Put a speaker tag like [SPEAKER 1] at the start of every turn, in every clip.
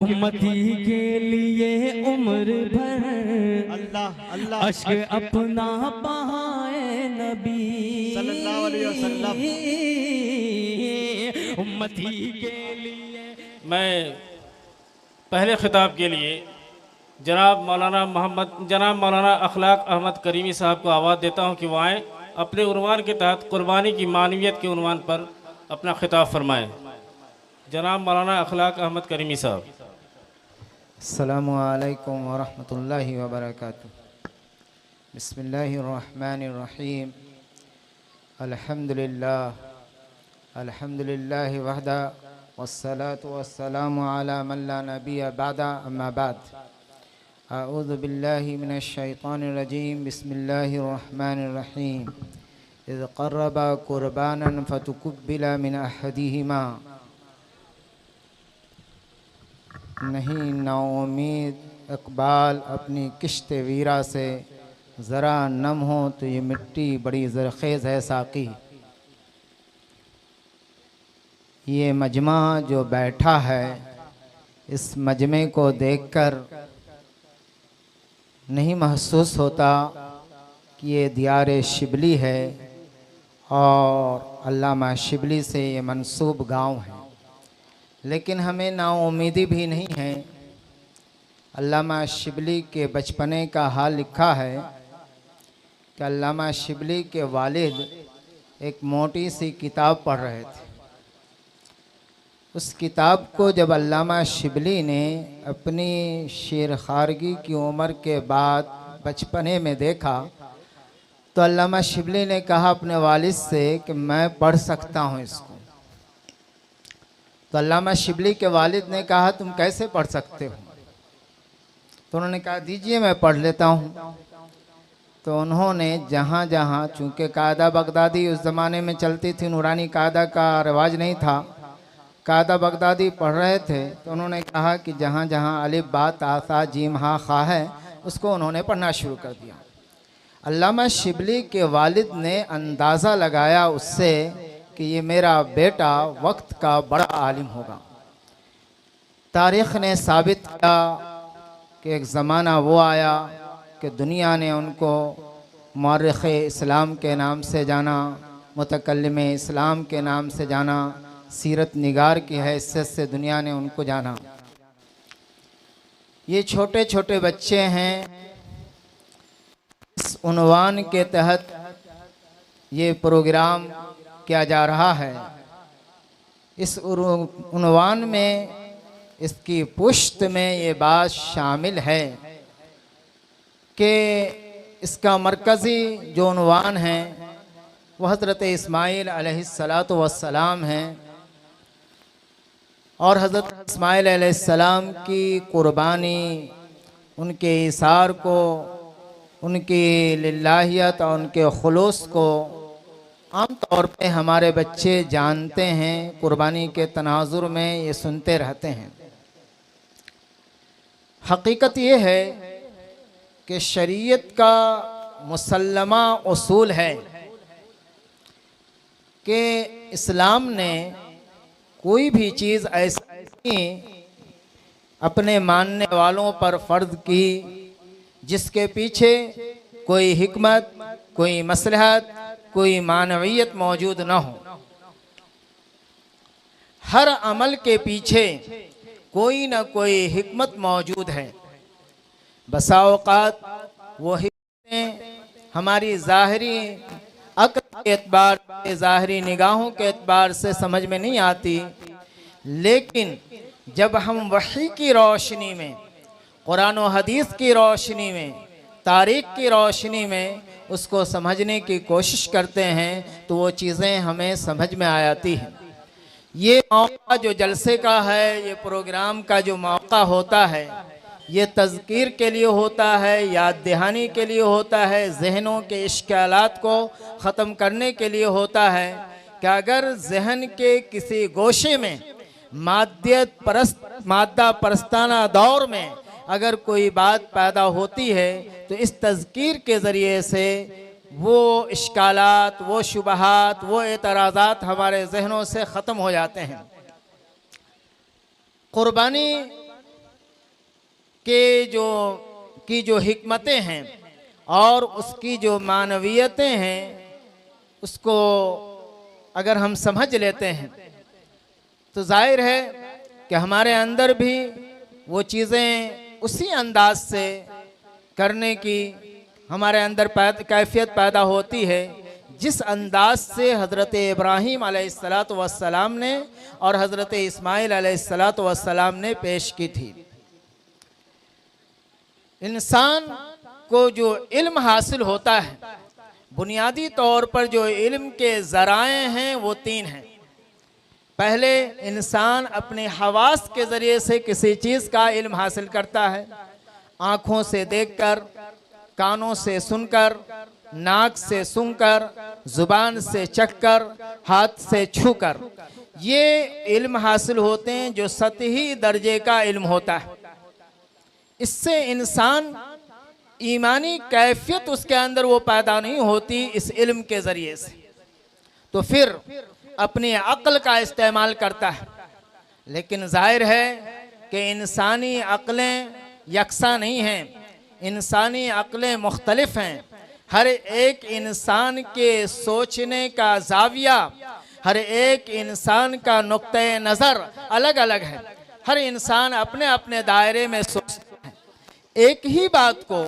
[SPEAKER 1] उम्मती के लिए उम्र भर
[SPEAKER 2] अल्लाह अल्लाह
[SPEAKER 1] अश्क अपना बहाए नबी
[SPEAKER 2] सल्लल्लाहु अलैहि वसल्लम।
[SPEAKER 1] उम्मती के लिए।
[SPEAKER 3] मैं पहले खिताब के लिए जनाब मौलाना अखलाक अहमद करीमी साहब को आवाज़ देता हूँ कि वो आएँ अपने उन्वान के तहत कुर्बानी की मानवियत के उन्वान पर अपना खिताब फरमाएँ। जनाब मौलाना अखलाक अहमद करीमी साहब।
[SPEAKER 4] अस्सलामु अलैकुम व रहमतुल्लाहि व बरकातुहू। बिस्मिल्लाहिर्रहमानिर्रहीम। अल्हम्दुलिल्लाहि वहदा वस्सलातु वस्सलामु अला मन ला नबिय्य बअदा अम्मा बाद। अऊज़ु बिल्लाहि मिनश शैतानिर रजीम। बिस्मिल्लाहिर्रहमानिर्रहीम। इज़ क़र्रबा क़ुरबानन फ़तुक़ुब्बिला मिन अहदिहिमा। नहीं नाउम्मीद इकबाल अपनी किश्त वीरा से ज़रा नम हो तो ये मिट्टी बड़ी ज़रख़ेज़ है साक़ी। ये मजमा जो बैठा है इस मजमे को देखकर नहीं महसूस होता कि ये दियार शिबली है और अल्लामा शिबली से ये मंसूब गांव है, लेकिन हमें नाउम्मीदी भी नहीं है। अल्लामा शिबली के बचपने का हाल लिखा है कि अल्लामा शिबली के वालिद एक मोटी सी किताब पढ़ रहे थे। उस किताब को जब अल्लामा शिबली ने अपनी शेरखारगी की उम्र के बाद बचपने में देखा तो अल्लामा शिबली ने कहा अपने वालिद से कि मैं पढ़ सकता हूँ इसको। तो अल्लामा शिबली के वालिद ने कहा तुम कैसे पढ़ सकते हो? तो उन्होंने कहा दीजिए मैं पढ़ लेता हूँ। तो उन्होंने जहाँ जहाँ, चूँकि कायदा बगदादी उस ज़माने में चलती थी, नूरानी कायदा का रिवाज नहीं था, कायदा बगदादी पढ़ रहे थे, तो उन्होंने कहा कि जहाँ जहाँ अलिफ बा ता सा जीम हा खा है उसको उन्होंने पढ़ना शुरू कर दिया। अल्लामा शिबली के वालिद ने अंदाज़ा लगाया उससे कि ये मेरा बेटा वक्त का बड़ा आलिम होगा। तारीख़ ने साबित किया कि एक ज़माना वो आया कि दुनिया ने उनको मौरख़ इस्लाम के नाम से जाना, मुतकल्लिम इस्लाम के नाम से जाना, सीरत निगार की हैसियत से दुनिया ने उनको जाना। ये छोटे छोटे बच्चे हैं। इस उन्वान के तहत ये प्रोग्राम किया जा रहा है। इस उन्वान में, इसकी पुश्त में ये बात शामिल है कि इसका मरकज़ी जो उन्वान है वह हज़रत इस्माईल अलैहिस्सलातु वस्सलाम है और हज़रत इस्माईल अलैहिस्सलाम की कुर्बानी, उनके इसार को, उनकी लिल्लाहियत और उनके खुलूस को आम तौर पे हमारे बच्चे जानते हैं, कुर्बानी के तनाजुर में ये सुनते रहते हैं। हकीकत ये है कि शरीयत का मुसल्लमा उसूल है कि इस्लाम ने कोई भी चीज़ ऐसी अपने मानने वालों पर फ़र्ज़ की जिसके पीछे कोई हिकमत, कोई मसलहत, कोई मानवियत मौजूद न हो। हर अमल के पीछे कोई न कोई हिकमत मौजूद है। बसा औक़ात वो हिकमतें हमारी ज़ाहिरी अक्ल के एतबार से, ज़ाहिरी निगाहों के एतबार से समझ में नहीं आती, लेकिन जब हम वही की रोशनी में, कुरान और हदीस की रोशनी में, तारीख़ की रोशनी में उसको समझने की कोशिश करते हैं तो वो चीज़ें हमें समझ में आ जाती हैं। ये मौका जो जलसे का है, ये प्रोग्राम का जो मौका होता है, ये तज़कीर के लिए होता है, याद दहानी के लिए होता है, जहनों के इश्कालात को ख़त्म करने के लिए होता है कि अगर जहन के किसी गोशे में मादा परस्ताना दौर में अगर कोई बात पैदा होती है तो इस तज़कीर के ज़रिए से वो इश्कालात, वो शुबहात, वो एतराज़ात हमारे जहनों से ख़त्म हो जाते हैं। कुर्बानी की जो हिकमतें हैं और उसकी जो मानवीयतें हैं, उसको अगर हम समझ लेते हैं तो जाहिर है कि हमारे अंदर भी वो चीज़ें उसी अंदाज से करने की हमारे अंदर कैफियत पैदा होती है जिस अंदाज से हज़रत इब्राहीम अलैहिस्सलातु वस्सलाम ने और हज़रत इस्माइल अलैहिस्सलातु वस्सलाम ने पेश की थी। इंसान को जो इल्म हासिल होता है, बुनियादी तौर पर जो इल्म के ज़राए हैं वो तीन हैं। पहले इंसान अपने हवास के ज़रिए से किसी चीज़ का इल्म हासिल करता है, आँखों से देखकर, कानों से सुनकर, नाक से सूंघकर, ज़ुबान से चखकर, हाथ से छूकर। ये इल्म हासिल होते हैं जो सतही दर्जे का इल्म होता है। इससे इंसान ईमानी कैफियत उसके अंदर वो पैदा नहीं होती इस इल्म के ज़रिए से, तो फिर अपनी अक्ल का इस्तेमाल करता है। लेकिन जाहिर है कि इंसानी अक्लें यकसा नहीं हैं, इंसानी अक्लें मुख्तलिफ हैं। हर एक इंसान के सोचने का जाविया, हर एक इंसान का नुक्ते नज़र अलग अलग है। हर इंसान अपने अपने दायरे में सोचता है। एक ही बात को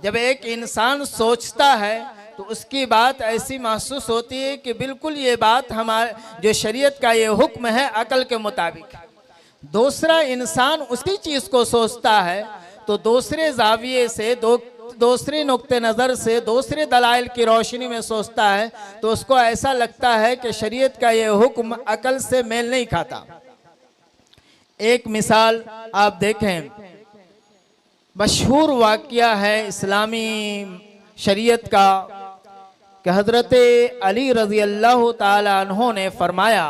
[SPEAKER 4] जब एक इंसान सोचता है तो उसकी बात ऐसी महसूस होती है कि बिल्कुल ये बात हमारे जो शरीयत का ये हुक्म है अकल के मुताबिक। दूसरा इंसान उसी चीज़ को सोचता है तो दूसरे जाविये से, दूसरे नुक्ते नज़र से, दूसरे दलाइल की रोशनी में सोचता है तो उसको ऐसा लगता है कि शरीयत का ये हुक्म अकल से मेल नहीं खाता। एक मिसाल आप देखें, मशहूर वाक़या है इस्लामी शरीयत का कि हज़रत अली रज़ी अल्लाह ताला अन्हो ने फरमाया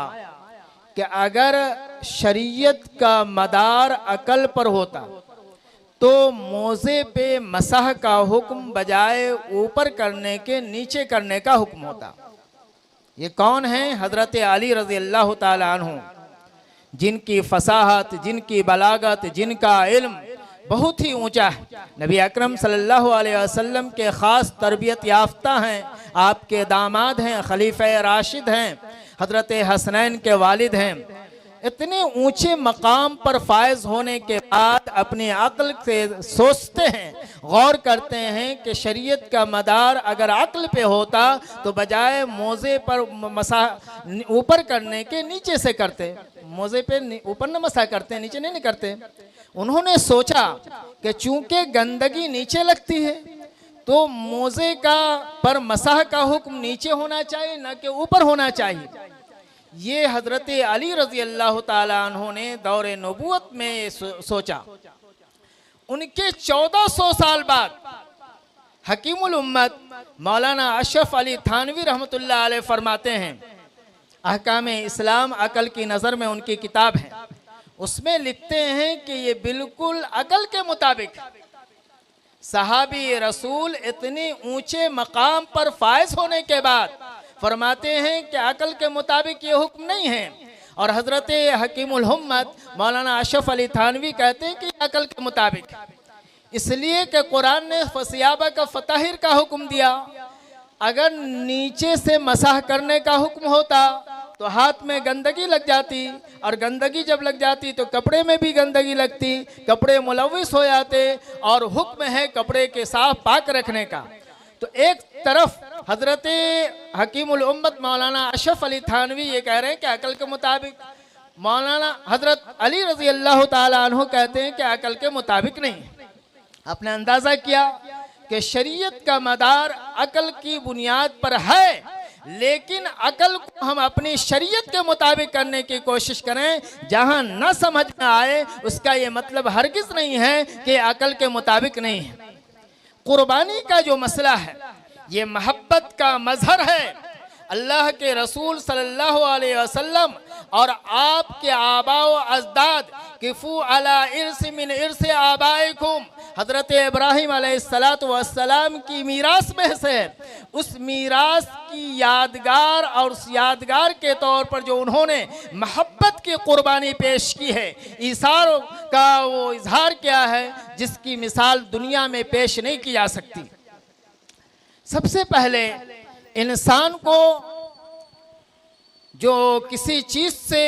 [SPEAKER 4] कि अगर शरीयत का मदार अकल पर होता तो मोज़े पे मसह का हुक्म बजाय ऊपर करने के नीचे करने का हुक्म होता। ये कौन है? हज़रत अली रज़ी अल्लाह ताला अन्हो, जिनकी फसाहत, जिनकी बलागत, जिनका इल्म बहुत ही ऊंचा है। नबी अकरम सल्लल्लाहु अलैहि वसल्लम के ख़ास तरबियत याफ्ता हैं, आपके दामाद हैं, खलीफा राशिद हैं, हज़रत हसनैन के वालिद हैं। इतने ऊंचे मकाम पर फायज होने के बाद अपनी अक्ल से सोचते हैं, गौर करते हैं कि शरीयत का मदार अगर अक्ल पे होता तो बजाय मोज़े पर मसा ऊपर करने के नीचे से करते। मोज़े पे ऊपर न मसा करते, नीचे नहीं करते। उन्होंने सोचा कि चूंकि गंदगी नीचे लगती है तो मोज़े का पर मसाह का हुक्म नीचे होना चाहिए, न कि ऊपर होना चाहिए। ये हज़रत अली रज़ी अल्लाह ताला अन्हो ने दौरे नबूवत में सोचा। उनके 1400 साल बाद हकीमुल उम्मत मौलाना अशरफ अली थानवी रहमतुल्लाह अलैह फरमाते हैं, अहकाम इस्लाम अकल की नज़र में उनकी किताब है, उसमें लिखते हैं कि ये बिल्कुल अकल के मुताबिक। सहाबी रसूल इतने ऊंचे मकाम पर फायज होने के बाद फरमाते हैं कि अकल के मुताबिक ये हुक्म नहीं है। और हज़रत हकीमुल उम्मत मौलाना अशरफ अली थानवी कहते हैं कि अकल के मुताबिक, इसलिए कि कुरान ने फसियाबा का फताहिर का हुक्म दिया। अगर नीचे से मसाह करने का हुक्म होता तो हाथ में गंदगी लग जाती, और गंदगी जब लग जाती तो कपड़े में भी गंदगी लगती, कपड़े मुलव्विस हो जाते, और हुक्म है कपड़े के साफ पाक रखने का। तो एक तरफ हज़रत हकीमुल उम्मत मौलाना अशरफ अली थानवी ये कह रहे हैं कि अकल के मुताबिक, मौलाना हज़रत अली रज़ी अल्लाह ताला अन्हु कहते हैं कि अकल के मुताबिक नहीं। आपने अंदाज़ा किया कि शरीयत का मदार अकल की बुनियाद पर है, लेकिन अकल को हम अपनी शरीयत के मुताबिक करने की कोशिश करें, जहां न समझ में आए उसका ये मतलब हरगिज़ नहीं है कि अकल के मुताबिक नहीं है। कुर्बानी का जो मसला है ये मोहब्बत का मजहर है। अल्लाह के रसूल सल्लल्लाहु अलैहि वसल्लम और आपके आबा व अजदाद किफू अला इर्स मिन इर्स आबाइकुम, हज़रत इब्राहीम अलैहिस्सलातु वस्सलाम की मीरास में से उस मीरास की यादगार और उस यादगार के तौर पर जो उन्होंने मोहब्बत की कुर्बानी पेश की है, ईसार का वो इजहार किया है जिसकी मिसाल दुनिया में पेश नहीं की जा सकती। सबसे पहले इंसान को जो किसी चीज़ से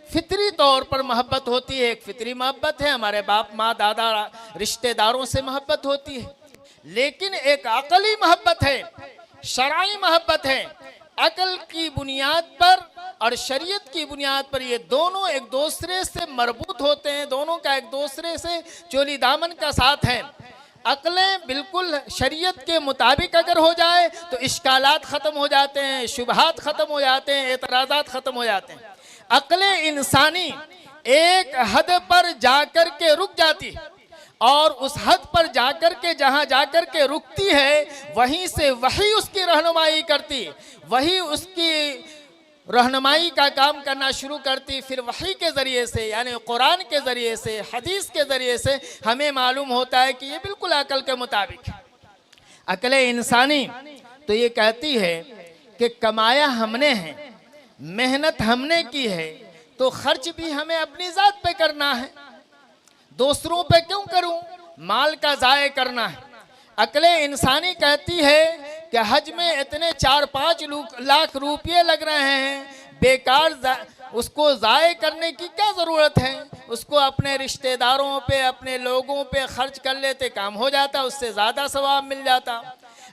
[SPEAKER 4] फितरी तौर पर मोहब्बत होती है, एक फितरी मोहब्बत है, हमारे बाप माँ दादा रिश्तेदारों से मोहब्बत होती है, लेकिन एक अकली मोहब्बत है, शरई मोहब्बत है। अकल की बुनियाद पर और शरीयत की बुनियाद पर ये दोनों एक दूसरे से मरबूत होते हैं, दोनों का एक दूसरे से चोली दामन का साथ है। अकलें बिल्कुल शरीयत के मुताबिक अगर हो जाए तो इश्कालात ख़त्म हो जाते हैं, शुबहात ख़त्म हो जाते हैं, एतराज़ात ख़त्म हो जाते हैं। अकलें इंसानी एक हद पर जाकर के रुक जाती और उस हद पर जाकर के जहाँ जाकर के रुकती है वहीं से वही उसकी रहनुमाई करती, वही उसकी रहनुमाई का काम करना शुरू करती। फिर वही के ज़रिए से यानी कुरान के ज़रिए से, हदीस के ज़रिए से हमें मालूम होता है कि ये बिल्कुल अकल के मुताबिक है। अकल इंसानी तो ये कहती है कि कमाया हमने है, मेहनत हमने की है, तो खर्च भी हमें अपनी ज़ात पे करना है, दूसरों पे क्यों करूं, माल का ज़ाय करना है। अकले इंसानी कहती है कि हज में इतने 4-5 लाख रुपये लग रहे हैं, बेकार उसको ज़ाय करने की क्या ज़रूरत है, उसको अपने रिश्तेदारों पे, अपने लोगों पे खर्च कर लेते, काम हो जाता, उससे ज़्यादा सवाब मिल जाता।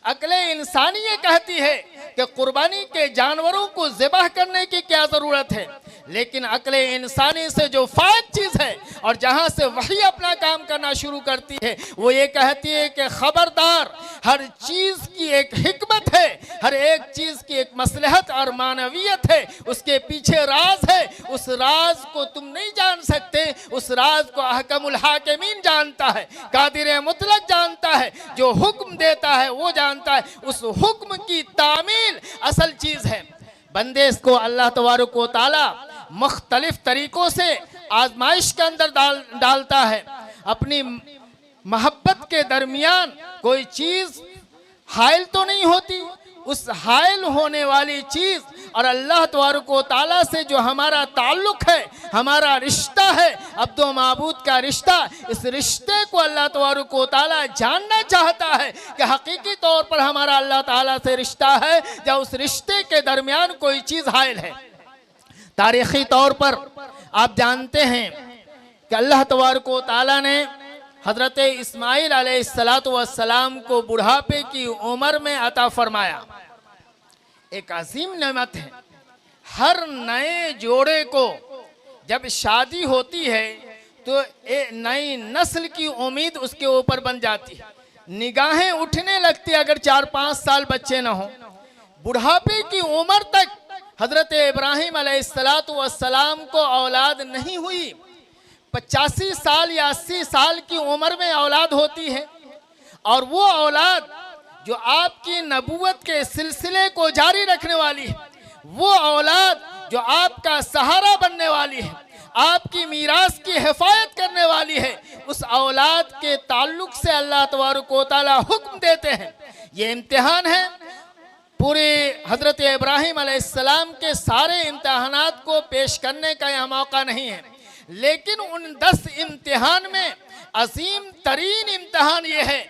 [SPEAKER 4] अकले इंसानी ये कहती है कि कुर्बानी के जानवरों को ज़िबाह करने की क्या ज़रूरत है, लेकिन अकले इंसानी से जो फायद चीज़ है और जहाँ से वही अपना काम करना शुरू करती है वो ये कहती है कि खबरदार, हर चीज़ की एक हिकमत है, हर एक चीज़ की एक मसलहत और मानवियत है, उसके पीछे राज है, उस राज को तुम नहीं जान सकते, उस राज को अहकमुल हाकिमीन जानता है, कादिर मुतलक जानता है, जो हुक्म देता है वो जानता है, उस हुक्म की तामील असल चीज़ है। बंदे इसको अल्लाह तबारक व तआला मुख्तलिफ तरीक़ों से आजमाइश के अंदर डालता है। अपनी मोहब्बत के दरमियान कोई चीज़ हायल तो नहीं होती, उस हायल होने वाली चीज़ और अल्लाह तबारक व तआला से जो हमारा ताल्लुक़ है, हमारा रिश्ता है, अब्दो माबूद का रिश्ता, इस रिश्ते को अल्लाह तबारक व तआला जानना चाहता है कि हकीकी तौर पर हमारा अल्लाह ताला से रिश्ता है या उस रिश्ते के दरमियान कोई चीज़ हायल है। तारीख़ी तौर पर आप जानते हैं कि अल्लाह तबारक व तआला ने हज़रत इस्माइल अलैहिस्सलातु वस्सलाम को बुढ़ापे की उम्र में अता फरमाया। एक अजीम नेमत है। हर नए जोड़े को जब शादी होती है तो एक नई नस्ल की उम्मीद उसके ऊपर बन जाती है, निगाहें उठने लगती अगर 4-5 साल बच्चे न हो। बुढ़ापे की उम्र तक हज़रत इब्राहीम अलैहिस्सलातु वस्सलाम को औलाद नहीं हुई। 85 साल या 80 साल की उम्र में औलाद होती है और वो औलाद जो आपकी नबूवत के सिलसिले को जारी रखने वाली है, वो औलाद जो आपका सहारा बनने वाली है, आपकी मीरास की हिफाजत करने वाली है, उस औलाद के ताल्लुक से अल्लाह तबारक व तआला हुक्म देते हैं। ये इम्तिहान है। पूरे हज़रत इब्राहीम अलैहिस्सलाम के सारे इम्तिहानात को पेश करने का यह मौका नहीं है, लेकिन उन 10 इम्तिहान में अजीम तरीन इम्तिहान ये है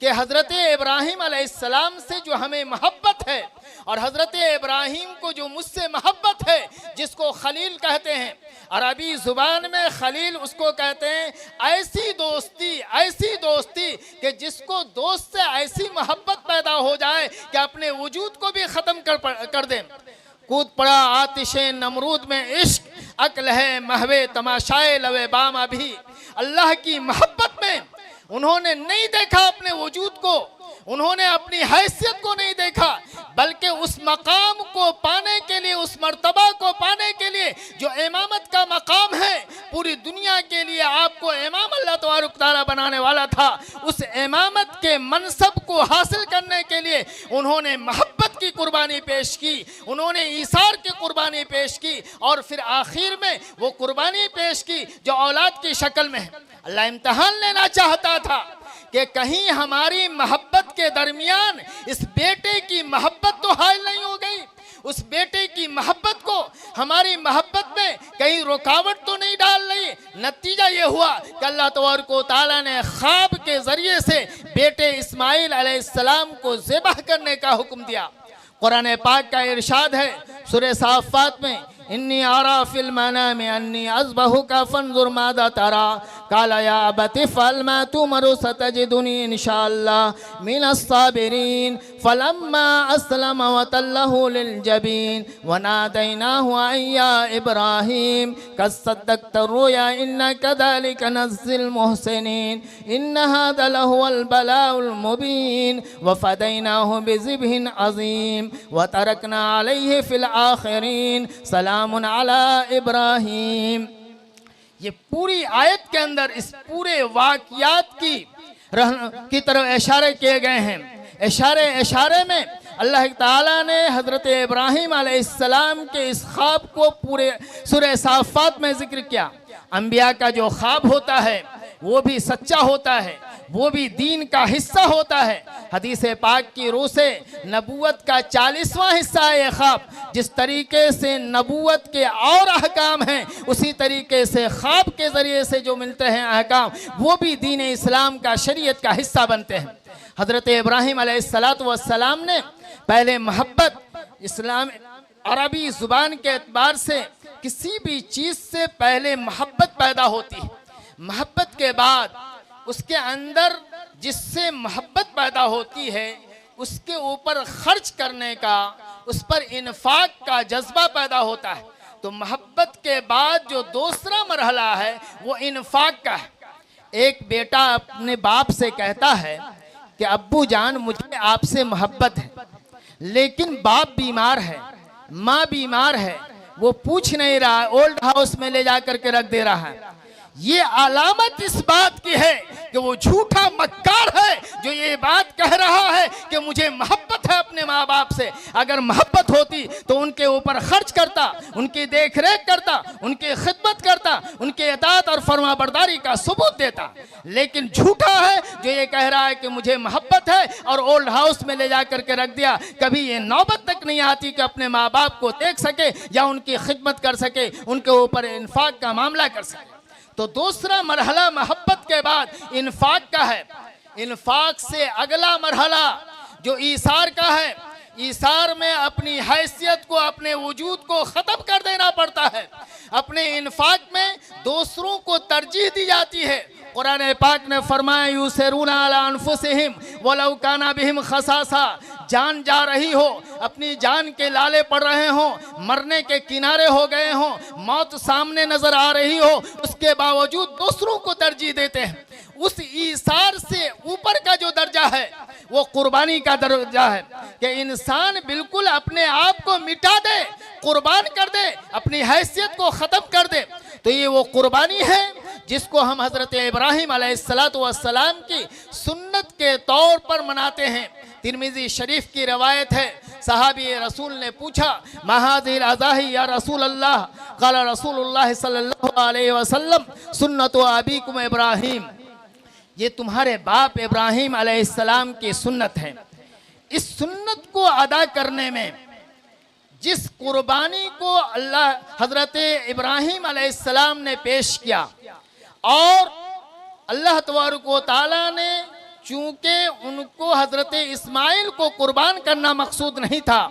[SPEAKER 4] कि हज़रत इब्राहीम अलैहिस्सलाम से जो हमें मोहब्बत है और हज़रत इब्राहीम को जो मुझसे मोहब्बत है, जिसको खलील कहते हैं, अरबी ज़ुबान में खलील उसको कहते हैं ऐसी दोस्ती कि जिसको दोस्त से ऐसी मोहब्बत पैदा हो जाए कि अपने वजूद को भी ख़त्म कर दें। कूद पड़ा आतिशे नमरूद में इश्क, अक्ल है महवे तमाशाए लवे बाम अभी। अल्लाह की मोहब्बत में उन्होंने नहीं देखा अपने वजूद को, उन्होंने अपनी हैसियत को नहीं देखा, बल्कि उस मकाम को पाने के लिए, उस मर्तबा को पाने के लिए जो इमामत का मकाम है, पूरी दुनिया के लिए आपको इमाम अल्लाह तबारक तआला बनाने वाला था, उस इमामत के मनसब को हासिल करने के लिए उन्होंने मोहब्बत की कुर्बानी पेश की, उन्होंने ईसार की कुर्बानी पेश की और फिर आखिर में वो कुर्बानी पेश की जो औलाद की शक्ल में है। अल्लाह इम्तिहान लेना चाहता था कि कहीं हमारी मोहब्बत के दरमियान इस बेटे की मोहब्बत तो हायल नहीं हो गई, उस बेटे की मोहब्बत को हमारी मोहब्बत में कहीं रुकावट तो नहीं डाल रही। नतीजा ये हुआ कि अल्लाह तबारक व तआला ने ख्वाब के ज़रिए से बेटे इस्माइल अलैहिस्सलाम को ज़िबह करने का हुक्म दिया। कुरान पाक का इरशाद है सूरह साफ़ात में, इन्नी आरा फिल मनामी अन्नी अज़बहुका फंजुर मादा तरा काला या अबति फअल मा तुमरु सतजिदुनी इंशाअल्लाह मिनस साबिरीन फलम्मा अस्लमा व तल्लहु लिल जबीन व नादैनाहु अय्या इब्राहीम कद सद्दक़्ता रुया इन्ना कज़ालिका नज़्ज़िल मुहसिनीन इन्न हाज़ा लहुवल बलाउल मुबीन व फ़दैनाहु बिज़िब्हिन अज़ीम व तरकना अलैहि फिल आखिरीन सलामुन अला इब्राहीम। ये पूरी आयत के अंदर इस पूरे वाक़यात की तरफ इशारे किए गए हैं। इशारे में अल्लाह ताला ने हज़रत इब्राहीम अलैहिस्सलाम के इस ख्वाब को पूरे सूरह साफ़ात में ज़िक्र किया। अंबिया का जो ख्वाब होता है वो भी सच्चा होता है, वो भी दीन का हिस्सा होता है। हदीस पाक की रूह से नबूवत का 40वां हिस्सा है ये ख्वाब। जिस तरीके से नबूवत के और अहकाम हैं, उसी तरीके से ख्वाब के ज़रिए से जो मिलते हैं अहकाम, वो भी दीन इस्लाम का, शरीयत का हिस्सा बनते हैं। हज़रत इब्राहीम अलैहिस्सलातु वस्सलाम ने पहले मोहब्बत, इस्लाम अरबी ज़ुबान के एतबार से किसी भी चीज़ से पहले मोहब्बत पैदा होती है। मोहब्बत के बाद उसके अंदर जिससे मोहब्बत पैदा होती है उसके ऊपर खर्च करने का, उस पर इन्फाक का जज्बा पैदा होता है। तो मोहब्बत के बाद जो दूसरा मरहला है वो इन्फाक का है। एक बेटा अपने बाप से कहता है कि अब्बू जान मुझे आपसे मोहब्बत है, लेकिन बाप बीमार है, माँ बीमार है, वो पूछ नहीं रहा, ओल्ड हाउस में ले जा करके रख दे रहा है। ये अलामत इस बात की है कि वो झूठा मक्कार है जो ये बात कह रहा है कि मुझे मोहब्बत है अपने माँ बाप से। अगर मोहब्बत होती तो उनके ऊपर खर्च करता, उनकी देख रेख करता, उनकी खिदमत करता, उनके इताअत और फरमाबरदारी का सबूत देता। लेकिन झूठा है जो ये कह रहा है कि मुझे मोहब्बत है और ओल्ड हाउस में ले जा करके रख दिया। कभी ये नौबत तक नहीं आती कि अपने माँ बाप को देख सके या उनकी खिदमत कर सके, उनके ऊपर इन्फाक का मामला कर सके। तो दूसरा मरहला मोहब्बत के बाद इन्फाक का है। इन्फाक से अगला मरहला जो ईसार का है, ईसार में अपनी हैसियत को, अपने वजूद को ख़त्म कर देना पड़ता है। अपने इन्फाक में दूसरों को तरजीह दी जाती है। कुरान पाक ने फरमाया यूसिरूना अला अनफुसिहिम वलौ काना बिहिम खसासा, जान जा रही हो, अपनी जान के लाले पड़ रहे हो, मरने के किनारे हो गए हो, मौत सामने नजर आ रही हो, उसके बावजूद दूसरों को तरजीह देते हैं। उस ईसार से ऊपर का जो दर्जा है वो कुर्बानी का दर्जा है कि इंसान बिल्कुल अपने आप को मिटा दे, कुर्बान कर दे, अपनी हैसियत को ख़त्म कर दे। तो ये वो कुर्बानी है जिसको हम हज़रत इब्राहीम अलैहिस्सलातु वस्सलाम की सुन्नत के तौर पर मनाते हैं। तिरमिज़ी शरीफ की रवायत है, सहाबी रसूल ने पूछा महाज़िल अज़ाही या रसूल अल्लाह, क़ाला रसूलुल्लाह सल्लल्लाहु अलैहि वसल्लम सुन्नतु अबीकुम इब्राहीम, ये तुम्हारे बाप इब्राहीम अलैहिस्सलाम की सुन्नत है। इस सुन्नत को अदा करने में जिस कुर्बानी को अल्लाह हज़रत इब्राहीम अलैहिस्सलाम ने पेश किया और अल्लाह तबारक व तआला ने, चूँकि उनको हज़रत इस्माइल को कुर्बान करना मकसूद नहीं था,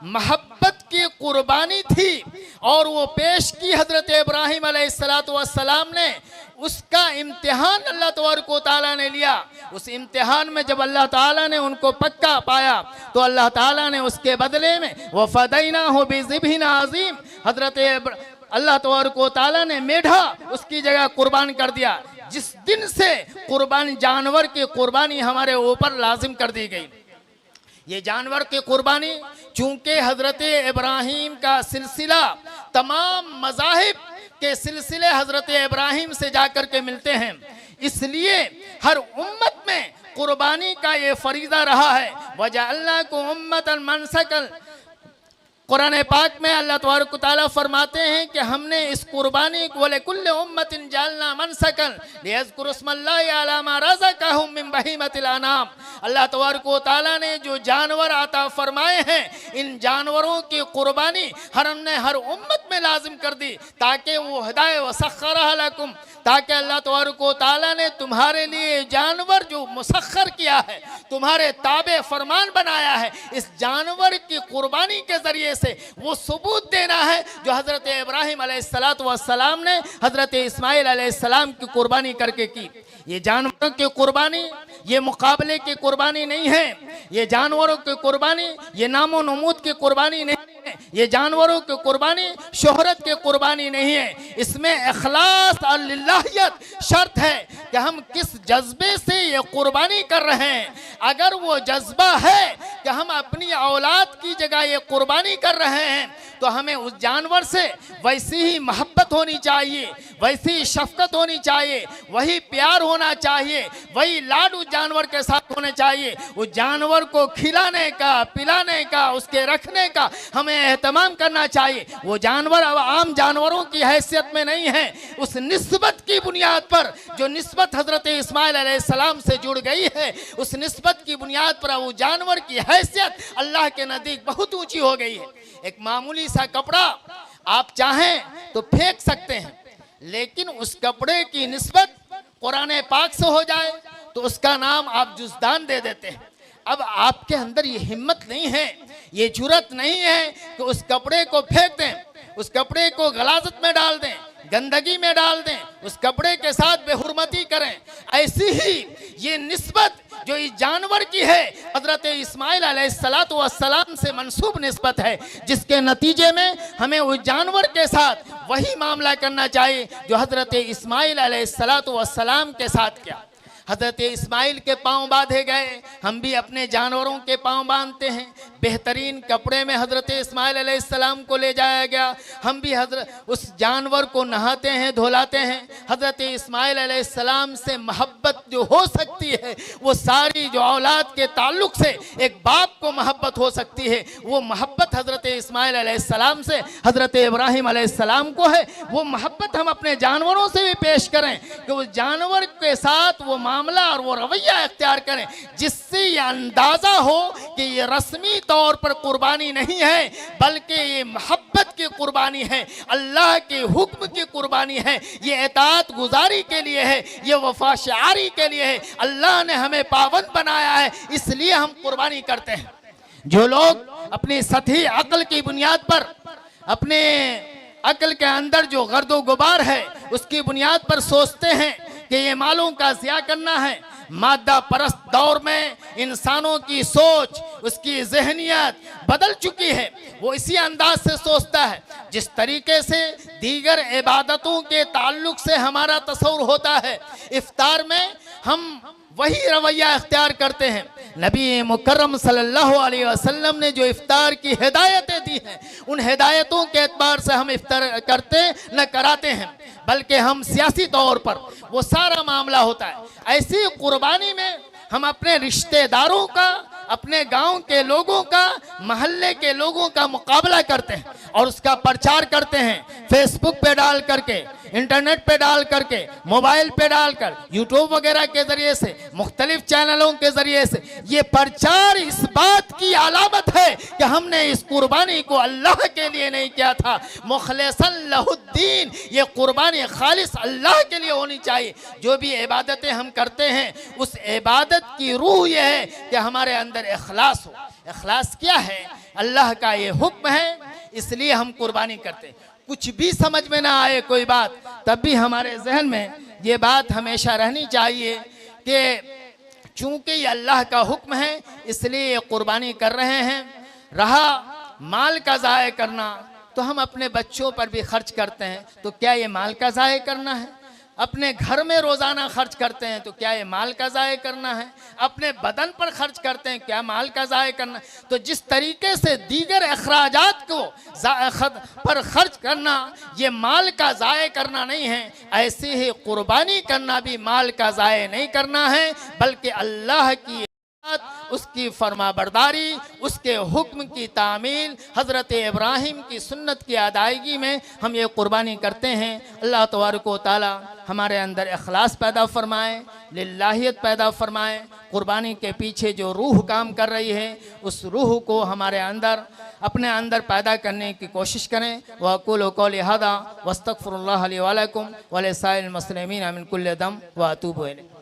[SPEAKER 4] मोहब्बत की कुर्बानी थी और वो पेश की हज़रत इब्राहीम अलैहिस्सलातु वस्सलाम ने, उसका इम्तिहान अल्लाह तबारक व तआला ने लिया। उस इम्तिहान में जब अल्लाह ताला ने उनको पक्का पाया तो अल्लाह ताला ने उसके बदले में वफ़दैनाहु बिज़िब्हिन अज़ीम, हज़रत अल्लाह तबारक व तआला ने मेढा उसकी जगह कुर्बान कर दिया। जिस दिन से कुर्बानी, जानवर की कुर्बानी हमारे ऊपर लाजिम कर दी गई। ये जानवर की कुर्बानी चूँकि हज़रत इब्राहीम का सिलसिला तमाम मज़ाहिब के सिलसिले हजरत इब्राहिम से जाकर के मिलते हैं। इसलिए हर उम्मत में कुर्बानी का ये फरीज़ा रहा है। वजअल्नाकुम उम्मतन मनसकन, कुरान पाक में अल्लाह तबारक व तआला फरमाते हैं कि हमने इस कुर्बानी को लिकुल्लि उम्मतिन जअलना मनसकन लियज़कुरु इस्मल्लाहि अला मा रज़क़हुम मिन बहीमतिल अनाम। अल्लाह तबारक व तआला ने जो जानवर अता फरमाए हैं, इन जानवरों की कुर्बानी हमने हर उम्मत में लाजिम कर दी ताकि वो हिदायत व सख्खरहा लकुम, ताकि अल्लाह तबारक व तआला ने तुम्हारे लिए जानवर जो मुसख्खर किया है, तुम्हारे ताबे फरमान बनाया है, इस जानवर की कुर्बानी के ज़रिए से वो सबूत देना है जो हज़रत इब्राहिम अलैहिस्सलातु वस्सलाम ने हज़रत इस्माइल अलैहिस्सलाम की कुर्बानी करके की। ये जानवरों की कुर्बानी ये मुकाबले की कुर्बानी नहीं है, ये जानवरों की कुर्बानी ये नामो नमूद की कुर्बानी नहीं है, ये जानवरों की कुर्बानी शोहरत की कुर्बानी नहीं है। इसमें इखलास और लिल्लाहियत शर्त है कि हम किस जज्बे से ये कुर्बानी कर रहे हैं। अगर वो जज्बा है कि हम अपनी औलाद की जगह ये कुर्बानी कर रहे हैं तो हमें उस जानवर से वैसी ही मोहब्बत होनी चाहिए, वैसी ही शफकत होनी चाहिए, वही प्यार होना चाहिए, वही लाड उस जानवर के साथ होने चाहिए। उस जानवर को खिलाने का, पिलाने का, उसके रखने का हमें एहतमाम करना चाहिए। वो जानवर अब आम जानवरों की हैसियत में नहीं है। उस निस्बत की बुनियाद पर जो निस्बत हजरत इस्माइल अलैहिस्सलाम से जुड़ गई है, उस निस्बत की बुनियाद पर वो जानवर की हैसियत अल्लाह के नज़दीक बहुत ऊंची हो गई है। एक मामूली सा कपड़ा आप चाहें तो फेंक सकते हैं, लेकिन उस कपड़े की निस्बत कुरान पाक से हो जाए तो उसका नाम आप जुज़दान दे देते हैं। अब आपके अंदर ये हिम्मत नहीं है, ये जुरत नहीं है कि उस कपड़े को फेंक दें, उस कपड़े को गलाजत में डाल दें, गंदगी में डाल दें, उस कपड़े के साथ बेहुरमती करें। ऐसी ही ये निस्बत जो इस जानवर की है हजरत इस्माइल अलैहिस्सलातु वस्सलाम से मंसूब निस्बत है, जिसके नतीजे में हमें उस जानवर के साथ वही मामला करना चाहिए जो हजरत इस्माइल अलैहिस्सलातु वस्सलाम के साथ किया। हजरत इस्माइल के पाँव बांधे गए, हम भी अपने जानवरों के पाँव बांधते हैं। बेहतरीन कपड़े में हजरत इस्माइल अलैहिस्सलाम को ले जाया गया, हम भी हजरत उस जानवर को नहाते हैं, धुलाते हैं। हजरत इस्माइल अलैहिस्सलाम से मोहब्बत जो हो सकती है वो सारी जो औलाद के ताल्लुक से एक बाप को मोहब्बत हो सकती है, वो मोहब्बत हजरत इस्माइल अलैहिस्सलाम से हजरत इब्राहिम अलैहिस्सलाम को है। वो मोहब्बत हम अपने जानवरों से भी पेश करें कि उस जानवर के साथ वो मामला और वो रवैया इख्तियार करें जिससे ये अंदाजा हो कि ये रस्मी तौर पर कुर्बानी नहीं है, बल्कि ये मोहब्बत की कुर्बानी है, अल्लाह के हुक्म की कुर्बानी है, ये इताअत गुजारी के लिए है, ये वफा शारी के लिए है। अल्लाह ने हमें पाबंद बनाया है, इसलिए हम कुर्बानी करते हैं। जो लोग अपनी सतही अक्ल की बुनियाद पर, अपने अक्ल के अंदर जो गर्दो गुबार है उसकी बुनियाद पर सोचते हैं कि ये मालों का ज़िया करना है, मादा परस्त दौर में इंसानों की सोच, उसकी जहनियत बदल चुकी है। वो इसी अंदाज से सोचता है जिस तरीके से दीगर इबादतों के ताल्लुक से हमारा तस्वुर होता है। इफ्तार में हम वही रवैया इख्तियार करते हैं। नबी मुकर्रम सल्लल्लाहु अलैहि वसल्लम ने जो इफ्तार की हिदायतें दी हैं, उन हिदायतों के एतबार से हम इफ्तार करते न कराते हैं, बल्कि हम सियासी तौर पर वो सारा मामला होता है। ऐसी कुर्बानी में हम अपने रिश्तेदारों का, अपने गांव के लोगों का, महल्ले के लोगों का मुकाबला करते हैं और उसका प्रचार करते हैं। फेसबुक पे डाल करके, इंटरनेट पे डाल करके, मोबाइल पे डालकर, यूट्यूब वगैरह के जरिए से, मुख्तलिफ चैनलों के जरिए से ये प्रचार इस बात की अलामत है कि हमने इस कुर्बानी को अल्लाह के लिए नहीं किया था। मुखलिसन लहुद्दीन, ये कुर्बानी खालिस अल्लाह के लिए होनी चाहिए। जो भी इबादतें हम करते हैं उस इबादत की रूह ये है कि हमारे अंदर इखलास हो। इखलास क्या है? अल्लाह का ये हुक्म है, इसलिए हम कुर्बानी करते हैं। कुछ भी समझ में ना आए कोई बात, तब भी हमारे जहन में ये बात हमेशा रहनी चाहिए कि चूंकि ये अल्लाह का हुक्म है इसलिए ये कुर्बानी कर रहे हैं। रहा माल का ज़ाय करना, तो हम अपने बच्चों पर भी खर्च करते हैं, तो क्या ये माल का ज़ाय करना है? अपने घर में रोज़ाना खर्च करते हैं तो क्या ये माल का ज़ाय करना है? अपने बदन पर खर्च करते हैं, क्या माल का ज़ाय करना? तो जिस तरीके से दीगर अखराजात को पर खर्च करना ये माल का ज़ाय करना नहीं है, ऐसे ही कुर्बानी करना भी माल का ज़ाय नहीं करना है, बल्कि अल्लाह की उसकी फरमाबरदारी, उसके हुक्म की तामील, हज़रत इब्राहिम की सुन्नत की अदायगी में हम ये कुर्बानी करते हैं। अल्लाह तबारक व तआला हमारे अंदर इखलास पैदा फरमाए, लिल्लाहियत पैदा फरमाए। कुर्बानी के पीछे जो रूह काम कर रही है उस रूह को हमारे अंदर अपने अंदर पैदा करने की कोशिश करें। वक़ूलु क़ौली हाज़ा वस्तग़फ़िरुल्लाह ली व लकुम व लिसाइरिल मुस्लिमीन मिन कुल्लि ज़ंब व अतूबु इलैह।